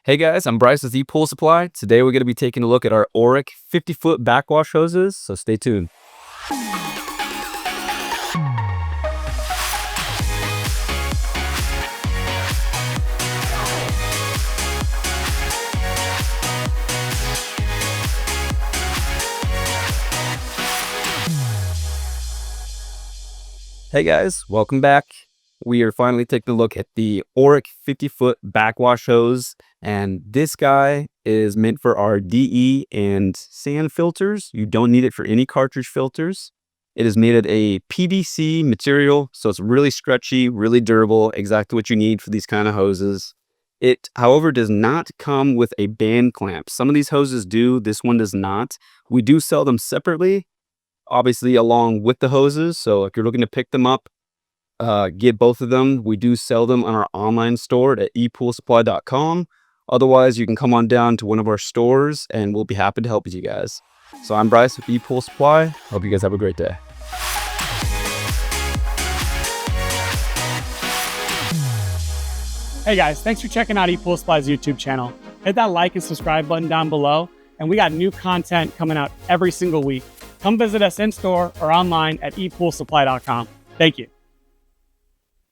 Hey guys, I'm Bryce with ePoolSupply. Today we're going to be taking a look at our Oric 50-foot backwash hoses, so stay tuned. Hey guys, welcome back. We are finally taking a look at the Oric 50-foot backwash hose, and this guy is meant for our DE and sand filters. You don't need it for any cartridge filters. It is made of a PVC material, so it's really stretchy, really durable, exactly what you need for these kind of hoses. It, however, does not come with a band clamp. Some of these hoses do, this one does not. We do sell them separately, obviously along with the hoses, so if you're looking to pick them up, get both of them. We do sell them on our online store at ePoolSupply.com. Otherwise, you can come on down to one of our stores and we'll be happy to help you guys. So I'm Bryce with ePoolSupply. Hope you guys have a great day. Hey guys, thanks for checking out ePoolSupply's YouTube channel. Hit that like and subscribe button down below, and we got new content coming out every single week. Come visit us in store or online at ePoolSupply.com. Thank you.